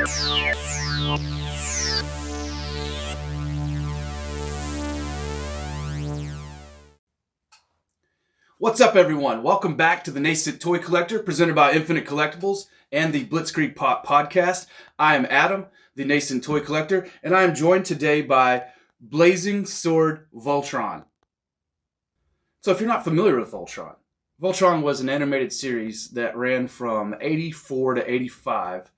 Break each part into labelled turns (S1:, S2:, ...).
S1: What's up, everyone? Welcome back to the Nascent Toy Collector, presented by Infinite Collectibles and the Blitzkrieg Podcast. I am Adam, the Nascent Toy Collector, and I am joined today by Blazing Sword Voltron. So if you're not familiar with Voltron, Voltron was an animated series that ran from 84 to 85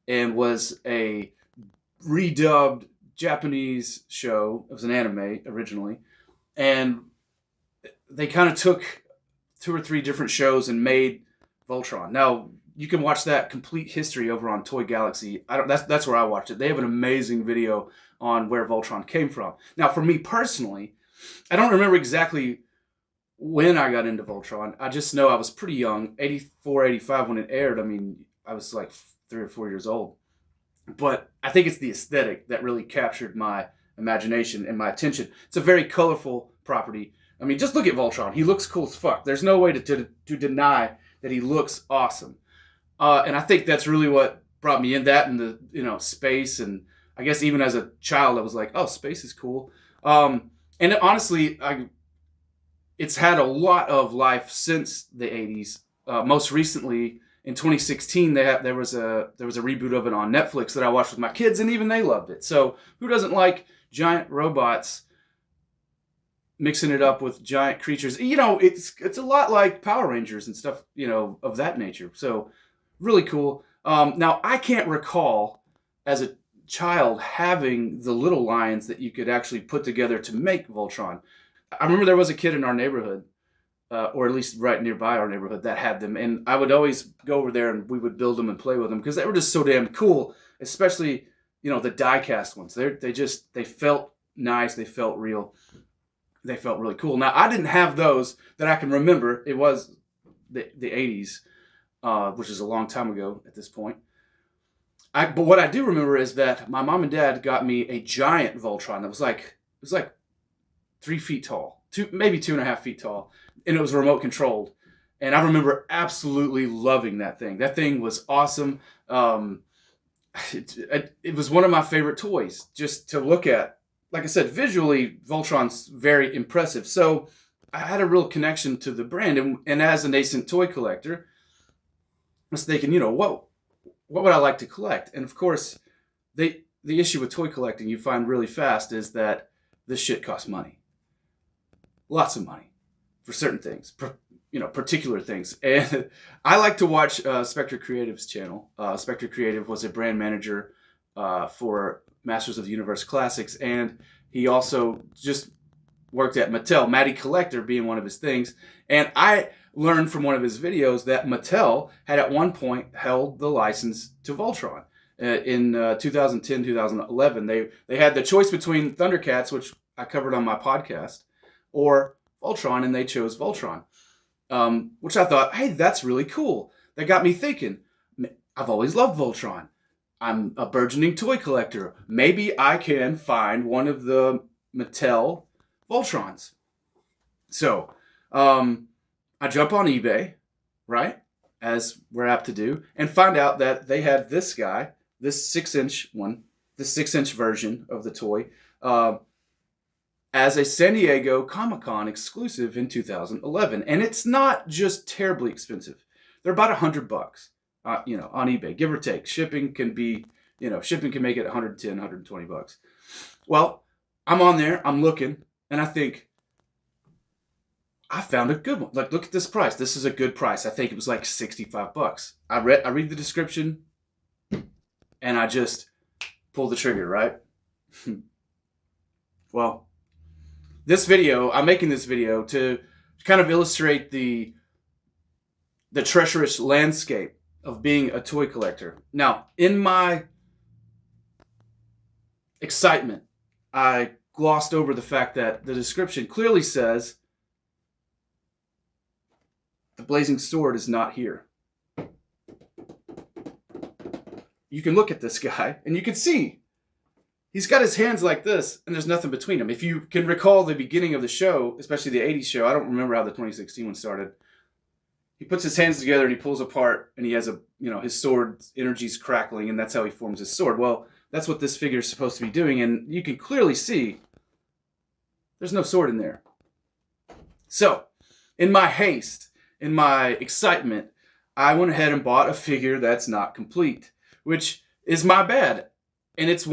S1: and was a redubbed Japanese show. It was an anime originally, and they kind of took 2 or 3 different shows and made Voltron. Now, you can watch that complete history over on Toy Galaxy. That's where I watched it. They have an amazing video on where Voltron came from. Now, for me personally, I don't remember exactly when I got into Voltron. I just know I was pretty young, 84, 85 when it aired. I mean, I was like 3 or 4 years old. But I think it's the aesthetic that really captured my imagination and my attention. It's a very colorful property. I mean, just look at Voltron. He looks cool as fuck. There's no way to deny that he looks awesome. And I think that's really what brought me in, that and the, space. And I guess even as a child, I was like, oh, space is cool. And honestly, it's had a lot of life since the 80s. Most recently, in 2016, there was a reboot of it on Netflix that I watched with my kids, and even they loved it. So who doesn't like giant robots mixing it up with giant creatures? It's a lot like Power Rangers and stuff, of that nature. So really cool. Now, I can't recall as a child having the little lions that you could actually put together to make Voltron. I remember there was a kid in our neighborhood, or at least right nearby our neighborhood, that had them. And I would always go over there and we would build them and play with them because they were just so damn cool, especially, the die-cast ones. They felt nice. They felt real. They felt really cool. Now, I didn't have those that I can remember. It was the 80s, which is a long time ago at this point. But what I do remember is that my mom and dad got me a giant Voltron that was like 3 feet tall, maybe 2.5 feet tall, and it was remote controlled. And I remember absolutely loving that thing. That thing was awesome. It was one of my favorite toys just to look at. Like I said, visually, Voltron's very impressive. So I had a real connection to the brand. And as a nascent toy collector, I was thinking, what would I like to collect? And of course, the issue with toy collecting you find really fast is that this shit costs money. Lots of money for certain things, particular things. And I like to watch Spectre Creative's channel. Spectre Creative was a brand manager for Masters of the Universe Classics, and he also just worked at Mattel, Matty Collector being one of his things. And I learned from one of his videos that Mattel had at one point held the license to Voltron. In 2010, 2011, they had the choice between Thundercats, which I covered on my podcast, or Voltron, and they chose Voltron, which I thought, hey, that's really cool. That got me thinking, I've always loved Voltron. I'm a burgeoning toy collector. Maybe I can find one of the Mattel Voltrons. So, I jump on eBay, right, as we're apt to do, and find out that they had this guy, this 6-inch one, the 6-inch version of the toy, as a San Diego Comic-Con exclusive in 2011. And it's not just terribly expensive. They're about $100. On eBay, give or take. Shipping can make it $110, $120. Well, I'm on there, I'm looking, and I think, I found a good one. Like, look at this price. This is a good price. I think it was like $65. I read the description, and I just pulled the trigger, right? Well, I'm making this video to kind of illustrate the treacherous landscape of being a toy collector. Now, in my excitement, I glossed over the fact that the description clearly says the blazing sword is not here. You can look at this guy and you can see he's got his hands like this and there's nothing between them. If you can recall the beginning of the show, especially the 80s show, I don't remember how the 2016 one started. he puts his hands together and he pulls apart, and he has his sword energy's crackling, and that's how he forms his sword. Well, that's what this figure is supposed to be doing, and you can clearly see there's no sword in there. So, in my haste, in my excitement, I went ahead and bought a figure that's not complete, which is my bad. And it's it's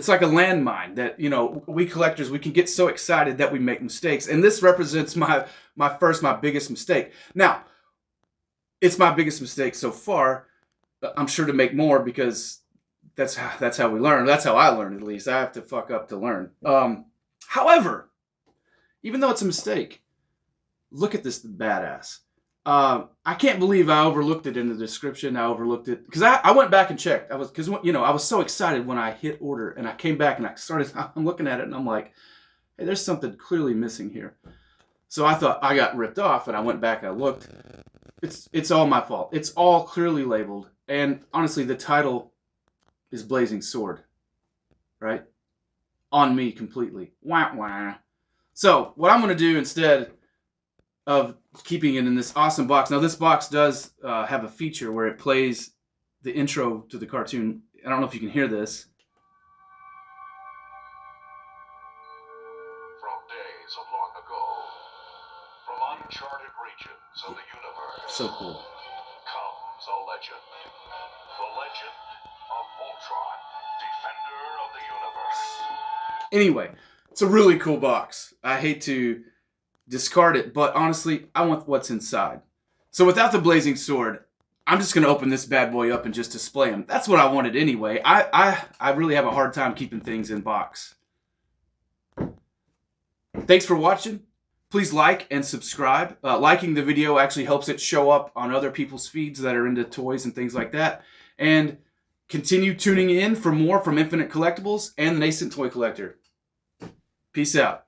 S1: like a landmine that, we collectors, we can get so excited that we make mistakes. And this represents my biggest mistake. Now, it's my biggest mistake so far. I'm sure to make more, because that's how we learn. That's how I learn, at least. I have to fuck up to learn. However, even though it's a mistake, look at this badass. I can't believe I overlooked it in the description. I overlooked it because I went back and checked. I was so excited when I hit order, and I came back and I'm looking at it and I'm like, hey, there's something clearly missing here. So I thought I got ripped off, and I went back and I looked. It's all my fault. It's all clearly labeled, and honestly, the title is Blazing Sword, right? On me completely. Wah wah. So what I'm going to do instead of keeping it in this awesome box. Now, this box does have a feature where it plays the intro to the cartoon. I don't know if you can hear this.
S2: From days of long ago, from uncharted regions of the universe,
S1: So cool.
S2: comes a legend. The legend of Voltron, defender of the universe.
S1: Anyway, it's a really cool box. I hate to discard it, but honestly, I want what's inside. So without the blazing sword, I'm just going to open this bad boy up and just display him. That's what I wanted anyway. I really have a hard time keeping things in box. Thanks for watching. Please like and subscribe. Liking the video actually helps it show up on other people's feeds that are into toys and things like that. And continue tuning in for more from Infinite Collectibles and the Nascent Toy Collector. Peace out.